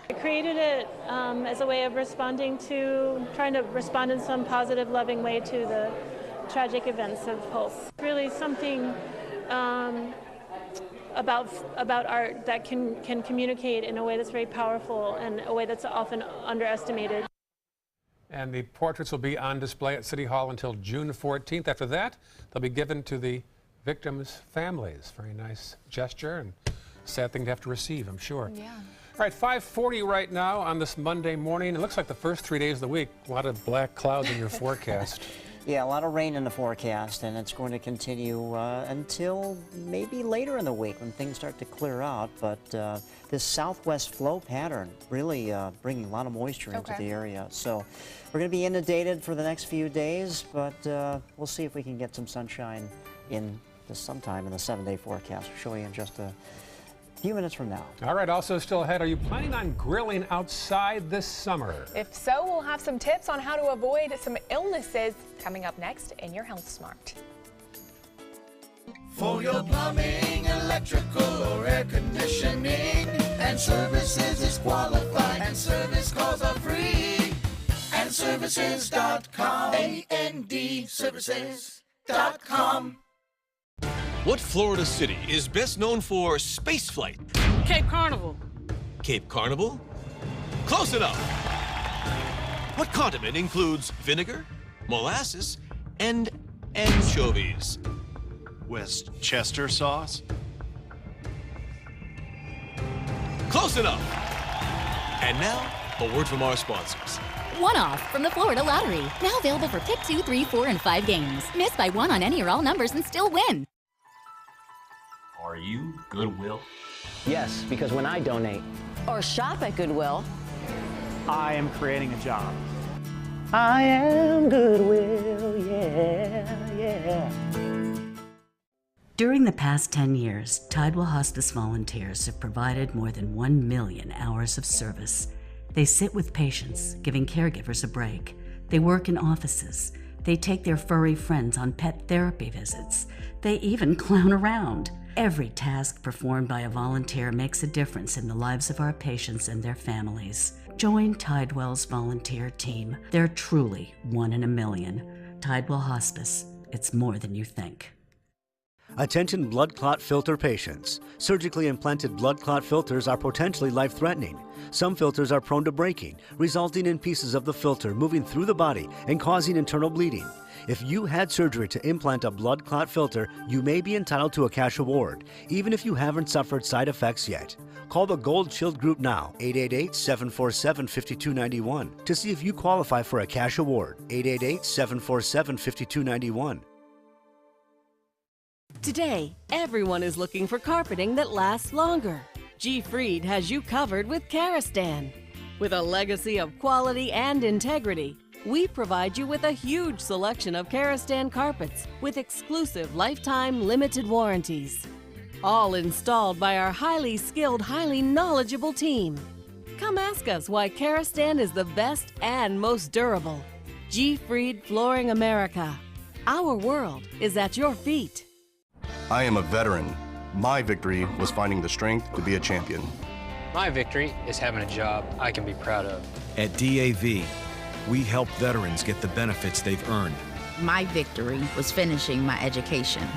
I created it as a way of trying to respond in some positive, loving way to the tragic events of Pulse. Really something about art that can communicate in a way that's very powerful and a way that's often underestimated. And the portraits will be on display at City Hall until June 14th. After that, they'll be given to the victims' families. Very nice gesture and sad thing to have to receive, I'm sure. Yeah. All right, 5:40 right now on this Monday morning. It looks like the first 3 days of the week, a lot of black clouds in your forecast. Yeah, a lot of rain in the forecast, and it's going to continue until maybe later in the week when things start to clear out. But this southwest flow pattern really bringing a lot of moisture into the area. So we're going to be inundated for the next few days, but we'll see if we can get some sunshine in sometime in the 7-day forecast. We'll show you in just a few minutes from now. All right, also still ahead, are you planning on grilling outside this summer? If so, we'll have some tips on how to avoid some illnesses coming up next in your Health Smart. For your plumbing, electrical, or air conditioning, and services is qualified, and service calls are free. And services.com, A-N-D, services.com. What Florida city is best known for spaceflight? Cape Carnival. Cape Carnival? Close enough. What condiment includes vinegar, molasses, and anchovies? Westchester sauce? Close enough. And now, a word from our sponsors. One-off from the Florida Lottery. Now available for pick 2, 3, 4, and 5 games. Miss by one on any or all numbers and still win. Are you Goodwill? Yes, because when I donate or shop at Goodwill, I am creating a job. I am Goodwill, yeah. During the past 10 years, Tidewell Hospice volunteers have provided more than 1 million hours of service. They sit with patients, giving caregivers a break. They work in offices. They take their furry friends on pet therapy visits. They even clown around. Every task performed by a volunteer makes a difference in the lives of our patients and their families. Join Tidewell's volunteer team. They're truly 1 in a million. Tidewell Hospice. It's more than you think. Attention blood clot filter patients. Surgically implanted blood clot filters are potentially life-threatening. Some filters are prone to breaking, resulting in pieces of the filter moving through the body and causing internal bleeding. If you had surgery to implant a blood clot filter, you may be entitled to a cash award, even if you haven't suffered side effects yet. Call the Gold Shield Group now, 888-747-5291, to see if you qualify for a cash award, 888-747-5291. Today, everyone is looking for carpeting that lasts longer. G. Fried has you covered with Karastan. With a legacy of quality and integrity, we provide you with a huge selection of Karastan carpets with exclusive lifetime limited warranties. All installed by our highly skilled, highly knowledgeable team. Come ask us why Karastan is the best and most durable. G. Fried Flooring America. Our world is at your feet. I am a veteran. My victory was finding the strength to be a champion. My victory is having a job I can be proud of. At DAV, we help veterans get the benefits they've earned. My victory was finishing my education.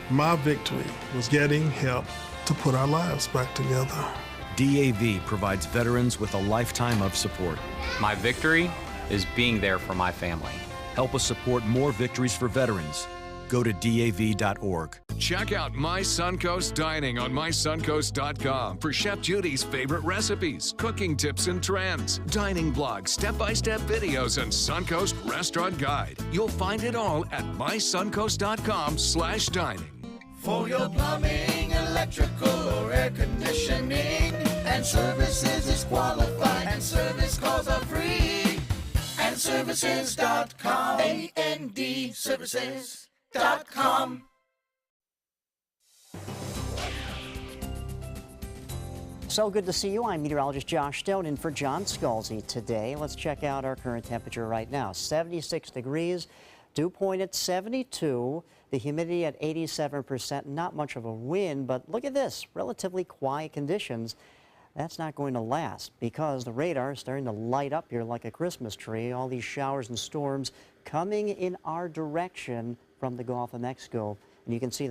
My victory was getting help to put our lives back together. DAV provides veterans with a lifetime of support. My victory is being there for my family. Help us support more victories for veterans. Go to DAV.org. Check out My Suncoast Dining on mysuncoast.com for Chef Judy's favorite recipes, cooking tips and trends, dining blogs, step-by-step videos, and Suncoast Restaurant Guide. You'll find it all at mysuncoast.com/dining. For your plumbing, electrical, or air conditioning, and services is qualified, and service calls are free. And services.com, A-N-D, services.com. So good to see you. I'm meteorologist Josh Stone in for John Scalzi today. Let's check out our current temperature right now. 76 degrees. Dew point at 72, the humidity at 87%, not much of a wind, but look at this, relatively quiet conditions. That's not going to last because the radar is starting to light up here like a Christmas tree. All these showers and storms coming in our direction from the Gulf of Mexico. And you can see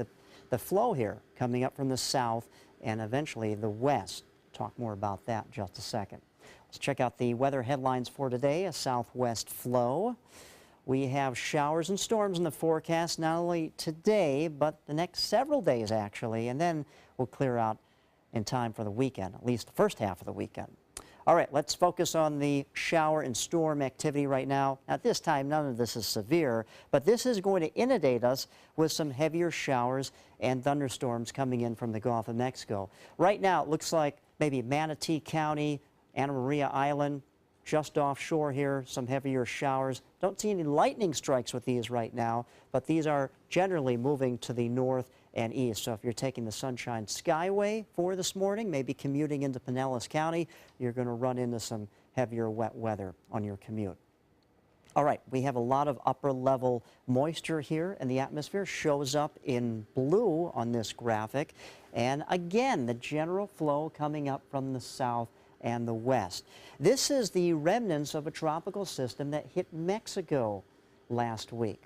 the flow here coming up from the south and eventually the west. Talk more about that in just a second. Let's check out the weather headlines for today. A southwest flow. We have showers and storms in the forecast not only today, but the next several days actually, and then we'll clear out in time for the weekend, at least the first half of the weekend. All right, let's focus on the shower and storm activity right now. At this time, none of this is severe, but this is going to inundate us with some heavier showers and thunderstorms coming in from the Gulf of Mexico. Right now, it looks like maybe Manatee County, Anna Maria Island, just offshore here, some heavier showers. Don't see any lightning strikes with these right now, but these are generally moving to the north and east. So if you're taking the Sunshine Skyway for this morning, maybe commuting into Pinellas County, you're going to run into some heavier wet weather on your commute. All right, we have a lot of upper level moisture here, and the atmosphere shows up in blue on this graphic. And again, the general flow coming up from the south and the west. This is the remnants of a tropical system that hit Mexico last week.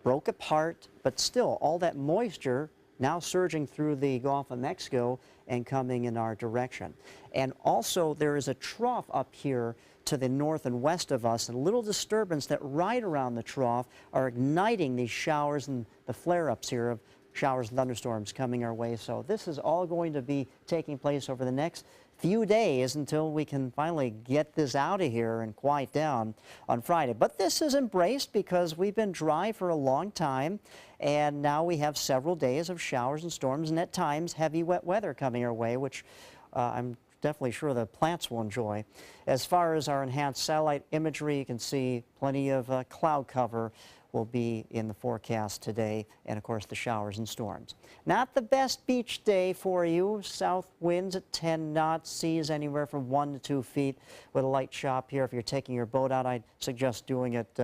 Broke apart, but still all that moisture now surging through the Gulf of Mexico and coming in our direction. And also there is a trough up here to the north and west of us, and a little disturbance that right around the trough are igniting these showers and the flare-ups here of showers and thunderstorms coming our way. So this is all going to be taking place over the next few days until we can finally get this out of here and quiet down on Friday. But this is embraced because we've been dry for a long time, and now we have several days of showers and storms and at times heavy wet weather coming our way, which I'm definitely sure the plants will enjoy. As far as our enhanced satellite imagery, you can see plenty of cloud cover will be in the forecast today, and of course the showers and storms. Not the best beach day for you. South winds at 10 knots, seas anywhere from 1 to 2 feet with a light chop here. If you're taking your boat out, I'd suggest doing it,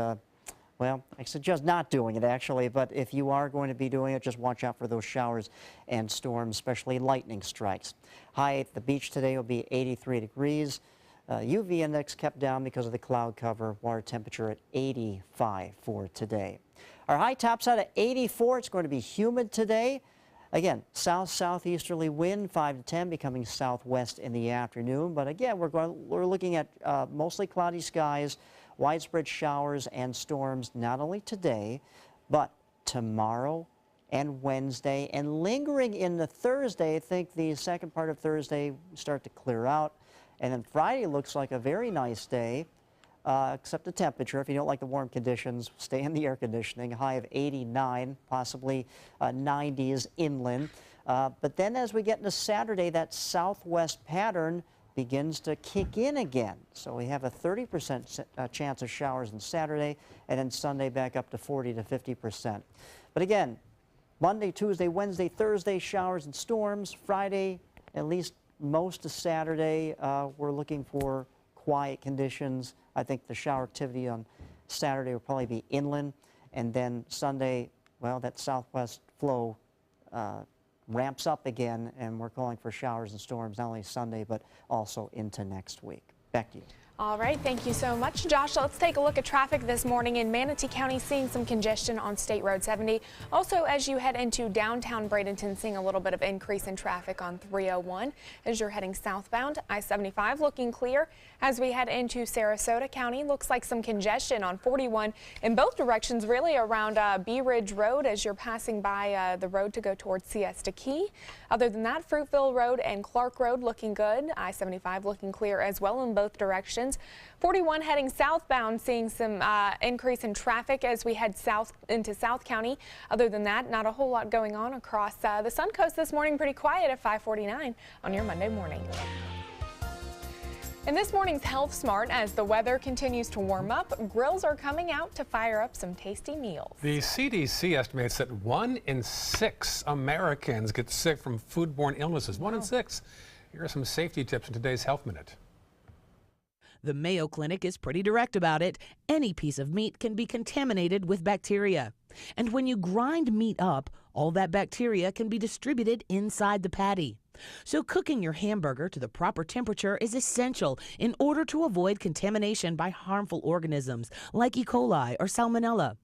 well, I suggest not doing it actually, but if you are going to be doing it, just watch out for those showers and storms, especially lightning strikes. High at the beach today will be 83 degrees. UV index kept down because of the cloud cover. Water temperature at 85 for today. Our high tops out at 84. It's going to be humid today. Again, south-southeasterly wind 5 to 10, becoming southwest in the afternoon. But again, we're looking at mostly cloudy skies, widespread showers and storms not only today, but tomorrow and Wednesday, and lingering into Thursday. I think the second part of Thursday start to clear out. And then Friday looks like a very nice day, except the temperature. If you don't like the warm conditions, stay in the air conditioning. A high of 89, possibly 90s inland. But then as we get into Saturday, that southwest pattern begins to kick in again. So we have a 30% chance of showers on Saturday, and then Sunday back up to 40 to 50%. But again, Monday, Tuesday, Wednesday, Thursday, showers and storms. Friday, at least most of Saturday, we're looking for quiet conditions. I think the shower activity on Saturday will probably be inland. And then Sunday, well, that southwest flow ramps up again, and we're calling for showers and storms not only Sunday, but also into next week. Back to you. All right, thank you so much, Josh. Let's take a look at traffic this morning in Manatee County, seeing some congestion on State Road 70. Also, as you head into downtown Bradenton, seeing a little bit of increase in traffic on 301 as you're heading southbound. I-75 looking clear. As we head into Sarasota County, looks like some congestion on 41 in both directions, really around Bee Ridge Road as you're passing by the road to go towards Siesta Key. Other than that, Fruitville Road and Clark Road looking good. I-75 looking clear as well in both directions. 41 heading southbound, seeing some increase in traffic as we head south into South County. Other than that, not a whole lot going on across the Suncoast this morning. Pretty quiet at 5:49 on your Monday morning. In this morning's Health Smart, as the weather continues to warm up, grills are coming out to fire up some tasty meals. The CDC estimates that 1 in 6 Americans get sick from foodborne illnesses. 1 in 6. Here are some safety tips in today's Health Minute. The Mayo Clinic is pretty direct about it. Any piece of meat can be contaminated with bacteria. And when you grind meat up, all that bacteria can be distributed inside the patty. So cooking your hamburger to the proper temperature is essential in order to avoid contamination by harmful organisms like E. coli or Salmonella.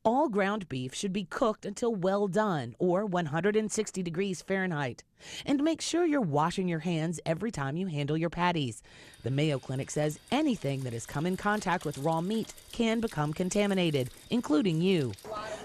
All ground beef should be cooked until well done, or 160 degrees Fahrenheit. And make sure you're washing your hands every time you handle your patties. The Mayo Clinic says anything that has come in contact with raw meat can become contaminated, including you.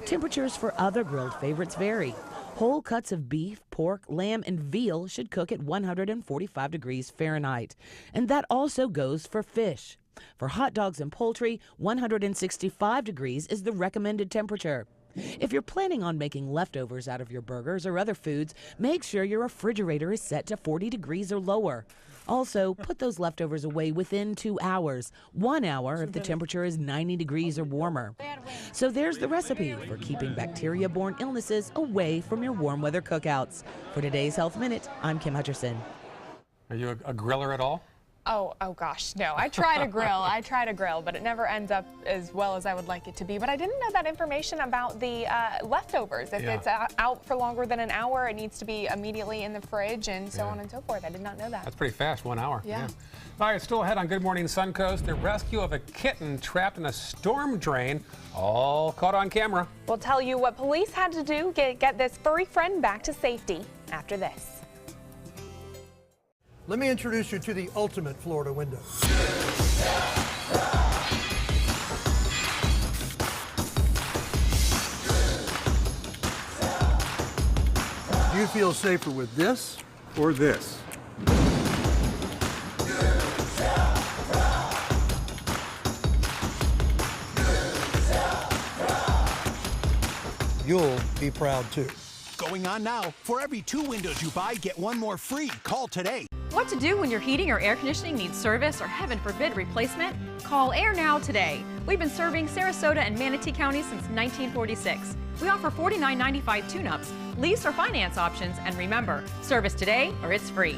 Temperatures for other grilled favorites vary. Whole cuts of beef, pork, lamb, and veal should cook at 145 degrees Fahrenheit. And that also goes for fish. For hot dogs and poultry, 165 degrees is the recommended temperature. If you're planning on making leftovers out of your burgers or other foods, make sure your refrigerator is set to 40 degrees or lower. Also, put those leftovers away within 2 hours. 1 hour if the temperature is 90 degrees or warmer. So there's the recipe for keeping bacteria-borne illnesses away from your warm weather cookouts. For today's Health Minute, I'm Kim Hutcherson. Are you a griller at all? Oh gosh, no. I try to grill, but it never ends up as well as I would like it to be. But I didn't know that information about the leftovers. If it's out for longer than an hour, it needs to be immediately in the fridge and so on and so forth. I did not know that. That's pretty fast, 1 hour. Yeah. All right, still ahead on Good Morning Suncoast. The rescue of a kitten trapped in a storm drain, all caught on camera. We'll tell you what police had to do to get this furry friend back to safety after this. Let me introduce you to the ultimate Florida window. Do you feel safer with this or this? You'll be proud too. Going on now. For every 2 windows you buy, get 1 more free. Call today. What to do when your heating or air conditioning needs service or, heaven forbid, replacement? Call Air Now today. We've been serving Sarasota and Manatee counties since 1946. We offer $49.95 tune-ups, lease or finance options, and remember, service today or it's free.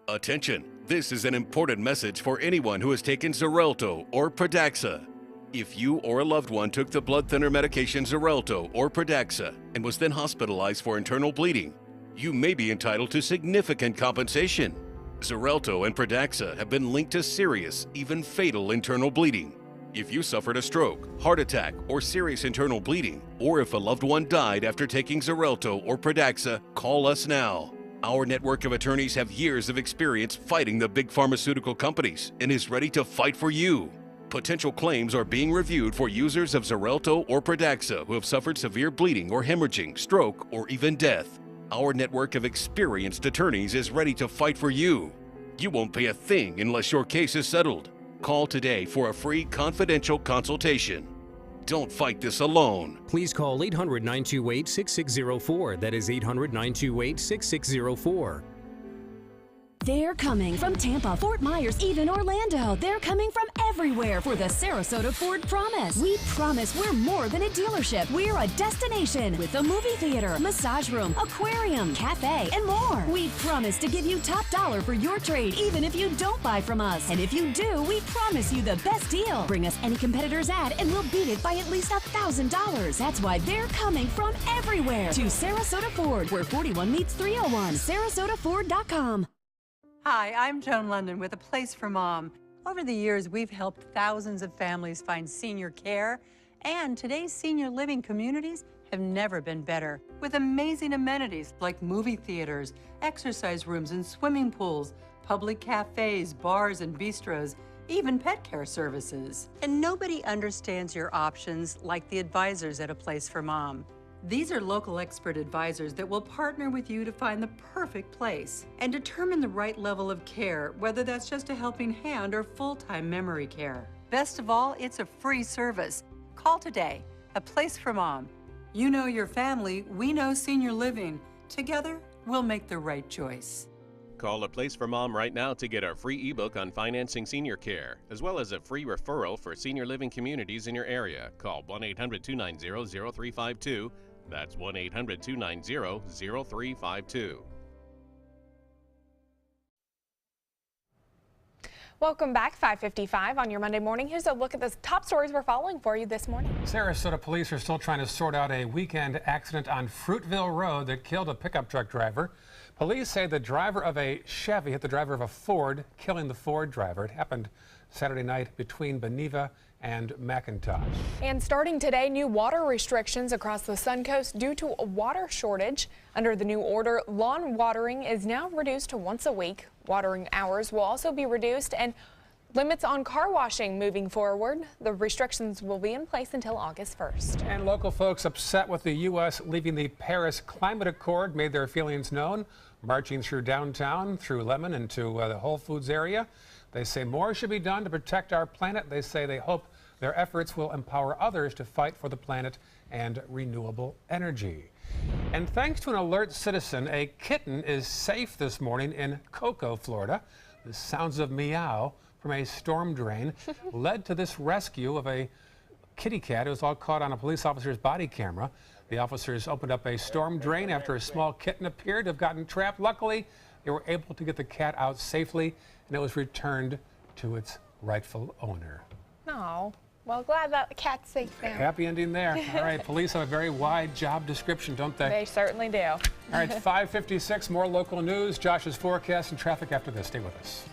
Attention, this is an important message for anyone who has taken Xarelto or Pradaxa. If you or a loved one took the blood thinner medication Xarelto or Pradaxa and was then hospitalized for internal bleeding, you may be entitled to significant compensation. Xarelto and Pradaxa have been linked to serious, even fatal internal bleeding. If you suffered a stroke, heart attack, or serious internal bleeding, or if a loved one died after taking Xarelto or Pradaxa, call us now. Our network of attorneys have years of experience fighting the big pharmaceutical companies and is ready to fight for you. Potential claims are being reviewed for users of Xarelto or Pradaxa who have suffered severe bleeding or hemorrhaging, stroke, or even death. Our network of experienced attorneys is ready to fight for you. You won't pay a thing unless your case is settled. Call today for a free confidential consultation. Don't fight this alone. Please call 800-928-6604. That is 800-928-6604. They're coming from Tampa, Fort Myers, even Orlando. They're coming from everywhere for the Sarasota Ford Promise. We promise we're more than a dealership. We're a destination with a movie theater, massage room, aquarium, cafe, and more. We promise to give you top dollar for your trade, even if you don't buy from us. And if you do, we promise you the best deal. Bring us any competitor's ad and we'll beat it by at least $1,000. That's why they're coming from everywhere to Sarasota Ford, where 41 meets 301. SarasotaFord.com. Hi, I'm Joan London with A Place for Mom. Over the years, we've helped thousands of families find senior care, and today's senior living communities have never been better, with amazing amenities like movie theaters, exercise rooms and swimming pools, public cafes, bars and bistros, even pet care services. And nobody understands your options like the advisors at A Place for Mom. These are local expert advisors that will partner with you to find the perfect place and determine the right level of care, whether that's just a helping hand or full-time memory care. Best of all, it's a free service. Call today. A Place for Mom. You know your family, we know senior living. Together, we'll make the right choice. Call A Place for Mom right now to get our free ebook on financing senior care, as well as a free referral for senior living communities in your area. Call 1-800-290-0352. That's 1-800-290-0352. Welcome back, 5:55 on your Monday morning. Here's a look at the top stories we're following for you this morning. Sarasota police are still trying to sort out a weekend accident on Fruitville Road that killed a pickup truck driver. Police say the driver of a Chevy hit the driver of a Ford, killing the Ford driver. It happened Saturday night between Beneva and McIntosh. And starting today, new water restrictions across the Suncoast due to a water shortage. Under the new order, lawn watering is now reduced to once a week. Watering hours will also be reduced, and limits on car washing moving forward. The restrictions will be in place until August 1st. And local folks upset with the U.S. leaving the Paris Climate Accord made their feelings known, marching through downtown, through Lemon, into the Whole Foods area. They say more should be done to protect our planet. They say they hope their efforts will empower others to fight for the planet and renewable energy. And thanks to an alert citizen, a kitten is safe this morning in Cocoa, Florida. The sounds of meow from a storm drain led to this rescue of a kitty cat. It was all caught on a police officer's body camera. The officers opened up a storm drain after a small kitten appeared to have gotten trapped. Luckily, they were able to get the cat out safely, and it was returned to its rightful owner. Oh, well, glad that the cat's safe now. Happy ending there. All right, police have a very wide job description, don't they? They certainly do. All right, 5:56, more local news, Josh's forecast and traffic after this. Stay with us.